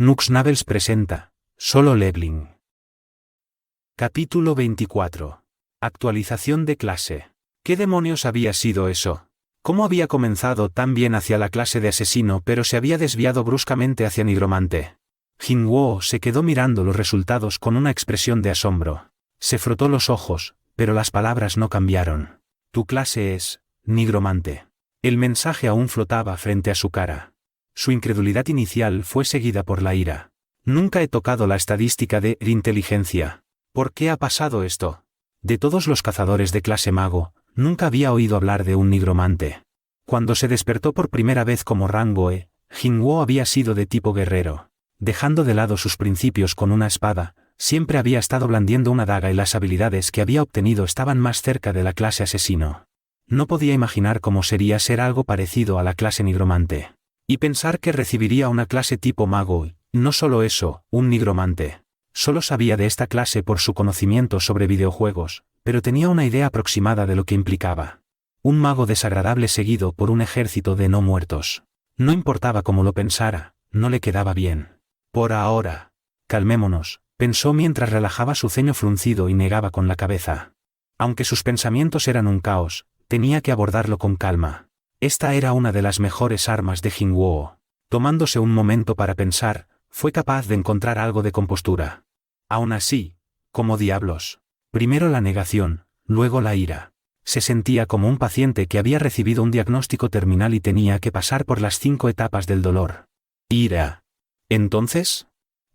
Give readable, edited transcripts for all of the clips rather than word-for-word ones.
Nux Navels presenta Solo Leveling. Capítulo 24. Actualización de clase. ¿Qué demonios había sido eso? ¿Cómo había comenzado tan bien hacia la clase de asesino pero se había desviado bruscamente hacia nigromante? Jinwoo se quedó mirando los resultados con una expresión de asombro. Se frotó los ojos, pero las palabras no cambiaron. Tu clase es nigromante. El mensaje aún flotaba frente a su cara. Su incredulidad inicial fue seguida por la ira. Nunca he tocado la estadística de inteligencia. ¿Por qué ha pasado esto? De todos los cazadores de clase mago, nunca había oído hablar de un nigromante. Cuando se despertó por primera vez como rango E, Jinwoo había sido de tipo guerrero. Dejando de lado sus principios con una espada, siempre había estado blandiendo una daga y las habilidades que había obtenido estaban más cerca de la clase asesino. No podía imaginar cómo sería ser algo parecido a la clase nigromante. Y pensar que recibiría una clase tipo mago, y, no solo eso, un nigromante. Solo sabía de esta clase por su conocimiento sobre videojuegos, pero tenía una idea aproximada de lo que implicaba. Un mago desagradable seguido por un ejército de no muertos. No importaba cómo lo pensara, no le quedaba bien. Por ahora. Calmémonos, pensó mientras relajaba su ceño fruncido y negaba con la cabeza. Aunque sus pensamientos eran un caos, tenía que abordarlo con calma. Esta era una de las mejores armas de Jinwoo. Tomándose un momento para pensar, fue capaz de encontrar algo de compostura. Aún así, ¿cómo diablos? Primero la negación, luego la ira. Se sentía como un paciente que había recibido un diagnóstico terminal y tenía que pasar por las 5 etapas del dolor. Ira. Entonces,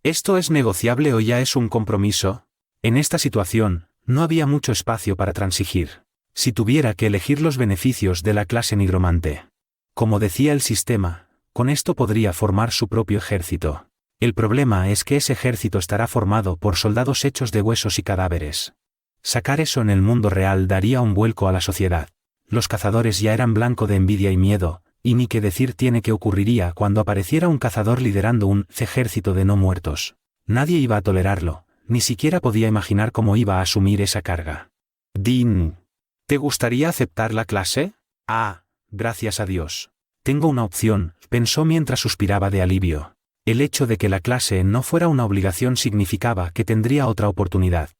¿esto es negociable o ya es un compromiso? En esta situación, no había mucho espacio para transigir. Si tuviera que elegir los beneficios de la clase nigromante. Como decía el sistema, con esto podría formar su propio ejército. El problema es que ese ejército estará formado por soldados hechos de huesos y cadáveres. Sacar eso en el mundo real daría un vuelco a la sociedad. Los cazadores ya eran blanco de envidia y miedo, y ni qué decir tiene que ocurriría cuando apareciera un cazador liderando un ejército de no muertos. Nadie iba a tolerarlo, ni siquiera podía imaginar cómo iba a asumir esa carga. Din. ¿Te gustaría aceptar la clase? Ah, gracias a Dios. Tengo una opción, pensó mientras suspiraba de alivio. El hecho de que la clase no fuera una obligación significaba que tendría otra oportunidad.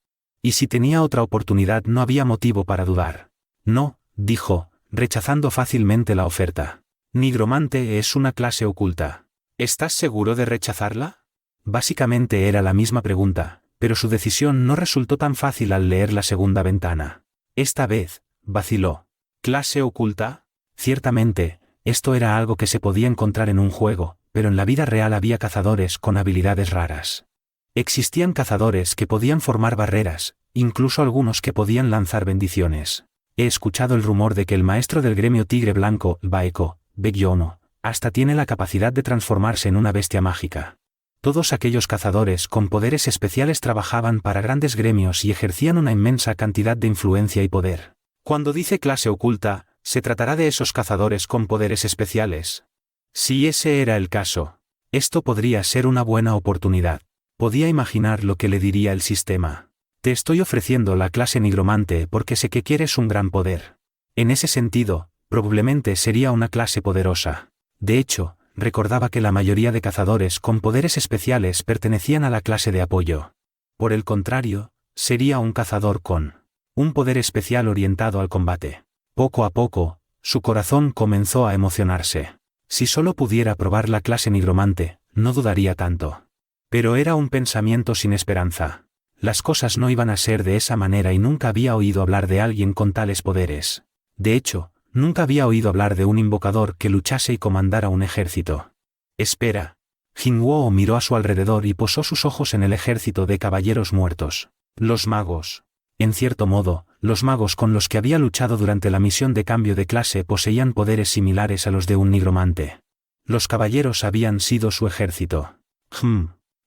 Y si tenía otra oportunidad no había motivo para dudar. No, dijo, rechazando fácilmente la oferta. Nigromante es una clase oculta. ¿Estás seguro de rechazarla? Básicamente era la misma pregunta, pero su decisión no resultó tan fácil al leer la segunda ventana. Esta vez, vaciló. ¿Clase oculta? Ciertamente, esto era algo que se podía encontrar en un juego, pero en la vida real había cazadores con habilidades raras. Existían cazadores que podían formar barreras, incluso algunos que podían lanzar bendiciones. He escuchado el rumor de que el maestro del gremio Tigre Blanco, Baeko, Baekyono, hasta tiene la capacidad de transformarse en una bestia mágica. Todos aquellos cazadores con poderes especiales trabajaban para grandes gremios y ejercían una inmensa cantidad de influencia y poder. Cuando dice clase oculta, ¿se tratará de esos cazadores con poderes especiales? Si ese era el caso, esto podría ser una buena oportunidad. Podía imaginar lo que le diría el sistema. Te estoy ofreciendo la clase nigromante porque sé que quieres un gran poder. En ese sentido, probablemente sería una clase poderosa. De hecho, recordaba que la mayoría de cazadores con poderes especiales pertenecían a la clase de apoyo. Por el contrario, sería un cazador con un poder especial orientado al combate. Poco a poco, su corazón comenzó a emocionarse. Si solo pudiera probar la clase nigromante, no dudaría tanto. Pero era un pensamiento sin esperanza. Las cosas no iban a ser de esa manera y nunca había oído hablar de alguien con tales poderes. De hecho, nunca había oído hablar de un invocador que luchase y comandara un ejército. Espera. Jinwoo miró a su alrededor y posó sus ojos en el ejército de caballeros muertos. Los magos. En cierto modo, los magos con los que había luchado durante la misión de cambio de clase poseían poderes similares a los de un nigromante. Los caballeros habían sido su ejército.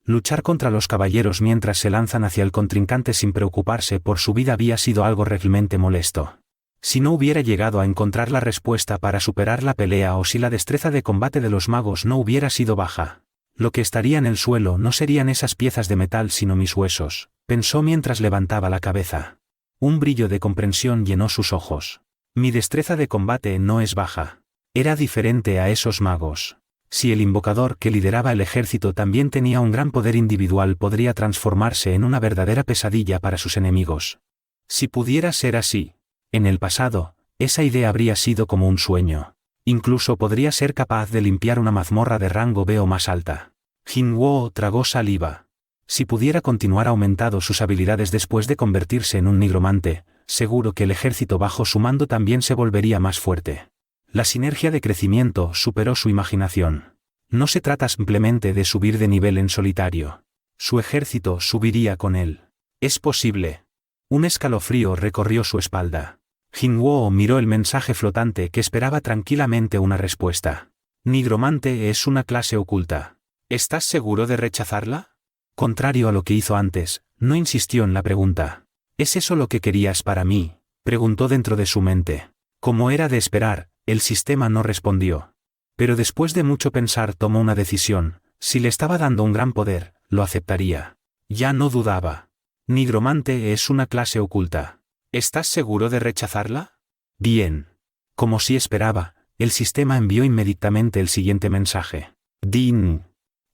Luchar contra los caballeros mientras se lanzan hacia el contrincante sin preocuparse por su vida había sido algo realmente molesto. Si no hubiera llegado a encontrar la respuesta para superar la pelea o si la destreza de combate de los magos no hubiera sido baja, lo que estaría en el suelo no serían esas piezas de metal sino mis huesos, pensó mientras levantaba la cabeza. Un brillo de comprensión llenó sus ojos. Mi destreza de combate no es baja. Era diferente a esos magos. Si el invocador que lideraba el ejército también tenía un gran poder individual, podría transformarse en una verdadera pesadilla para sus enemigos. Si pudiera ser así, en el pasado, esa idea habría sido como un sueño. Incluso podría ser capaz de limpiar una mazmorra de rango B o más alta. Jinwoo tragó saliva. Si pudiera continuar aumentando sus habilidades después de convertirse en un nigromante, seguro que el ejército bajo su mando también se volvería más fuerte. La sinergia de crecimiento superó su imaginación. No se trata simplemente de subir de nivel en solitario. Su ejército subiría con él. Es posible. Un escalofrío recorrió su espalda. Jinwoo miró el mensaje flotante que esperaba tranquilamente una respuesta. Nigromante es una clase oculta. ¿Estás seguro de rechazarla? Contrario a lo que hizo antes, no insistió en la pregunta. ¿Es eso lo que querías para mí?, preguntó dentro de su mente. Como era de esperar, el sistema no respondió. Pero después de mucho pensar tomó una decisión: si le estaba dando un gran poder, lo aceptaría. Ya no dudaba. Nigromante es una clase oculta. ¿Estás seguro de rechazarla? Bien. Como si esperaba, el sistema envió inmediatamente el siguiente mensaje. Din.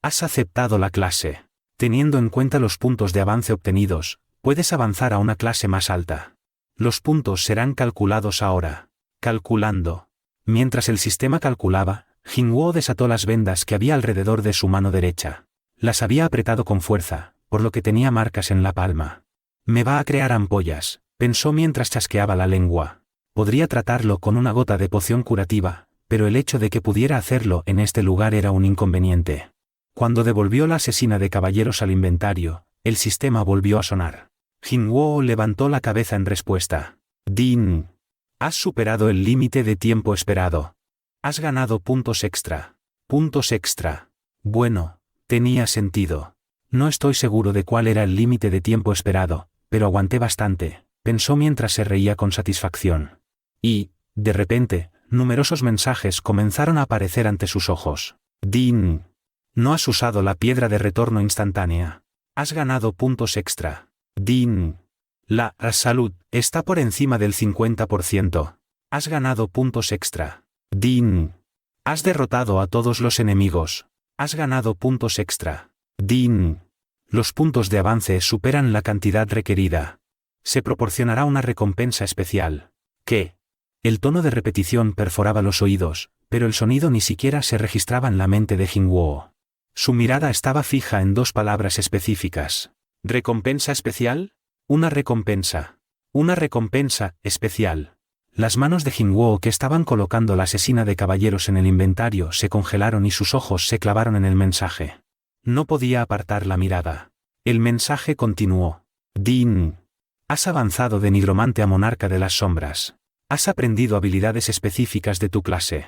Has aceptado la clase. Teniendo en cuenta los puntos de avance obtenidos, puedes avanzar a una clase más alta. Los puntos serán calculados ahora. Calculando. Mientras el sistema calculaba, Jinwoo desató las vendas que había alrededor de su mano derecha. Las había apretado con fuerza, por lo que tenía marcas en la palma. Me va a crear ampollas, pensó mientras chasqueaba la lengua. Podría tratarlo con una gota de poción curativa, pero el hecho de que pudiera hacerlo en este lugar era un inconveniente. Cuando devolvió la asesina de caballeros al inventario, el sistema volvió a sonar. Jinwoo levantó la cabeza en respuesta. Din. Has superado el límite de tiempo esperado. Has ganado puntos extra. Puntos extra. Bueno, tenía sentido. No estoy seguro de cuál era el límite de tiempo esperado, pero aguanté bastante, pensó mientras se reía con satisfacción. Y, de repente, numerosos mensajes comenzaron a aparecer ante sus ojos. Din. No has usado la piedra de retorno instantánea. Has ganado puntos extra. Din. La salud está por encima del 50%. Has ganado puntos extra. Din. Has derrotado a todos los enemigos. Has ganado puntos extra. Din. Los puntos de avance superan la cantidad requerida. Se proporcionará una recompensa especial. ¿Qué? El tono de repetición perforaba los oídos, pero el sonido ni siquiera se registraba en la mente de Jinwoo. Su mirada estaba fija en dos palabras específicas. ¿Recompensa especial? Una recompensa. Una recompensa especial. Las manos de Jinwoo, que estaban colocando la asesina de caballeros en el inventario, se congelaron y sus ojos se clavaron en el mensaje. No podía apartar la mirada. El mensaje continuó. Din. Has avanzado de nigromante a monarca de las sombras. Has aprendido habilidades específicas de tu clase.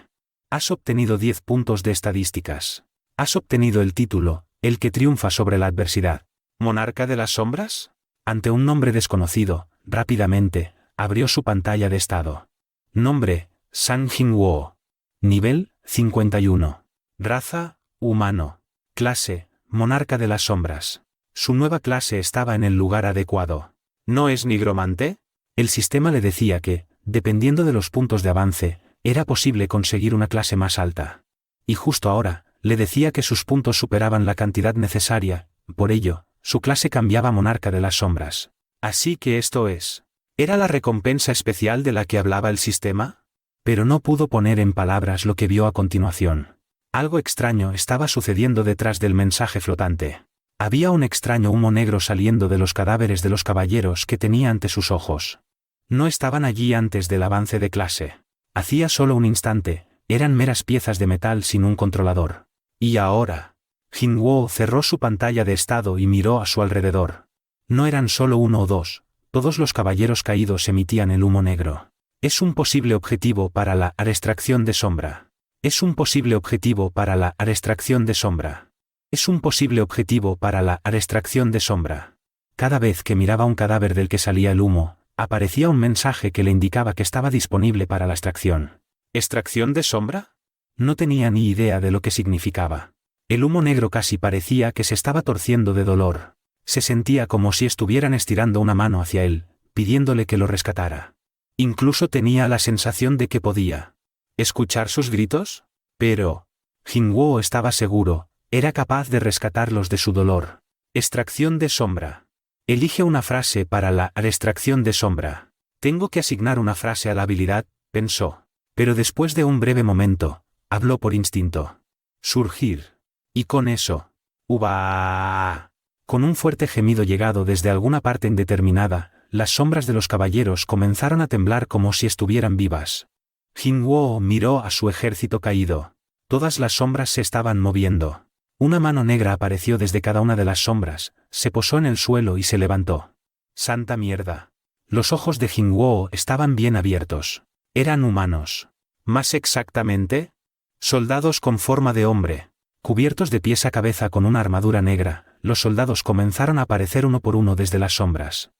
Has obtenido 10 puntos de estadísticas. Has obtenido el título, el que triunfa sobre la adversidad. ¿Monarca de las sombras? Ante un nombre desconocido, rápidamente, abrió su pantalla de estado. Nombre, Sang Jinwoo. Nivel, 51. Raza, humano. Clase, monarca de las sombras. Su nueva clase estaba en el lugar adecuado. ¿No es nigromante? El sistema le decía que, dependiendo de los puntos de avance, era posible conseguir una clase más alta. Y justo ahora, le decía que sus puntos superaban la cantidad necesaria, por ello, su clase cambiaba a monarca de las sombras. Así que esto es. ¿Era la recompensa especial de la que hablaba el sistema? Pero no pudo poner en palabras lo que vio a continuación. Algo extraño estaba sucediendo detrás del mensaje flotante. Había un extraño humo negro saliendo de los cadáveres de los caballeros que tenía ante sus ojos. No estaban allí antes del avance de clase. Hacía solo un instante, eran meras piezas de metal sin un controlador. Y ahora, Jinwoo cerró su pantalla de estado y miró a su alrededor. No eran solo uno o dos, todos los caballeros caídos emitían el humo negro. Es un posible objetivo para la extracción de sombra. Es un posible objetivo para la extracción de sombra. Es un posible objetivo para la extracción de sombra. Cada vez que miraba un cadáver del que salía el humo, aparecía un mensaje que le indicaba que estaba disponible para la extracción. ¿Extracción de sombra? No tenía ni idea de lo que significaba. El humo negro casi parecía que se estaba torciendo de dolor. Se sentía como si estuvieran estirando una mano hacia él, pidiéndole que lo rescatara. Incluso tenía la sensación de que podía escuchar sus gritos. Pero Jinwoo estaba seguro, era capaz de rescatarlos de su dolor. Extracción de sombra. Elige una frase para la extracción de sombra. Tengo que asignar una frase a la habilidad, pensó. Pero después de un breve momento, habló por instinto. Surgir. Y con eso. ¡Uva! Con un fuerte gemido llegado desde alguna parte indeterminada, las sombras de los caballeros comenzaron a temblar como si estuvieran vivas. Jinwoo miró a su ejército caído. Todas las sombras se estaban moviendo. Una mano negra apareció desde cada una de las sombras, se posó en el suelo y se levantó. ¡Santa mierda! Los ojos de Jinwoo estaban bien abiertos. Eran humanos. Más exactamente, soldados con forma de hombre. Cubiertos de pies a cabeza con una armadura negra, los soldados comenzaron a aparecer uno por uno desde las sombras.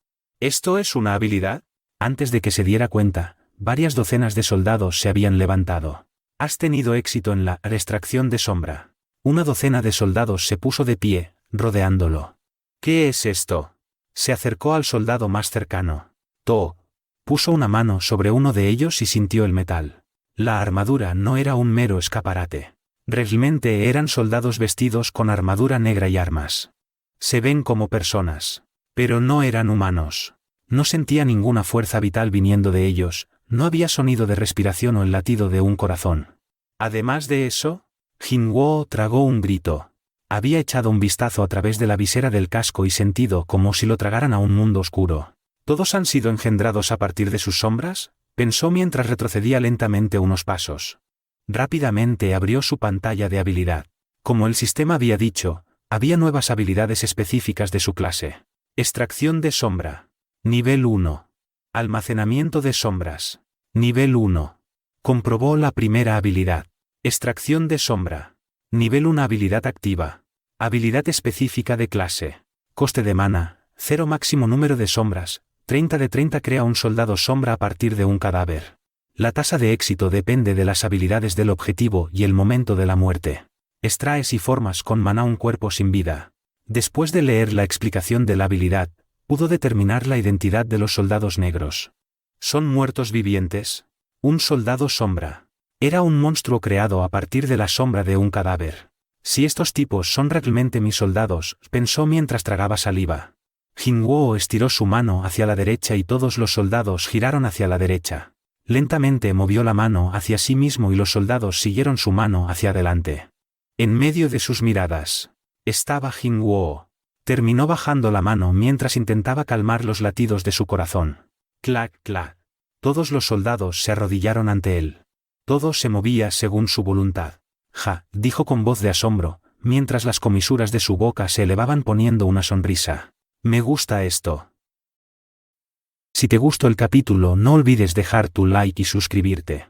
¿Esto es una habilidad? Antes de que se diera cuenta, varias docenas de soldados se habían levantado. Has tenido éxito en la extracción de sombra. Una docena de soldados se puso de pie, rodeándolo. ¿Qué es esto? Se acercó al soldado más cercano. To. Puso una mano sobre uno de ellos y sintió el metal. La armadura no era un mero escaparate. Realmente eran soldados vestidos con armadura negra y armas. Se ven como personas. Pero no eran humanos. No sentía ninguna fuerza vital viniendo de ellos, no había sonido de respiración o el latido de un corazón. Además de eso, Jinwoo tragó un grito. Había echado un vistazo a través de la visera del casco y sentido como si lo tragaran a un mundo oscuro. ¿Todos han sido engendrados a partir de sus sombras?, pensó mientras retrocedía lentamente unos pasos. Rápidamente abrió su pantalla de habilidad. Como el sistema había dicho, había nuevas habilidades específicas de su clase. Extracción de sombra. Nivel 1. Almacenamiento de sombras. Nivel 1. Comprobó la primera habilidad. Extracción de sombra. Nivel 1 habilidad activa. Habilidad específica de clase. Coste de mana, 0 máximo número de sombras, 30 de 30 crea un soldado sombra a partir de un cadáver. La tasa de éxito depende de las habilidades del objetivo y el momento de la muerte. Extraes y formas con maná un cuerpo sin vida. Después de leer la explicación de la habilidad, pudo determinar la identidad de los soldados negros. ¿Son muertos vivientes? Un soldado sombra. Era un monstruo creado a partir de la sombra de un cadáver. Si estos tipos son realmente mis soldados, pensó mientras tragaba saliva. Jinwoo estiró su mano hacia la derecha y todos los soldados giraron hacia la derecha. Lentamente movió la mano hacia sí mismo y los soldados siguieron su mano hacia adelante. En medio de sus miradas estaba Jinwoo. Terminó bajando la mano mientras intentaba calmar los latidos de su corazón. Clac, clac. Todos los soldados se arrodillaron ante él. Todo se movía según su voluntad. Ja, dijo con voz de asombro, mientras las comisuras de su boca se elevaban poniendo una sonrisa. Me gusta esto. Si te gustó el capítulo, no olvides dejar tu like y suscribirte.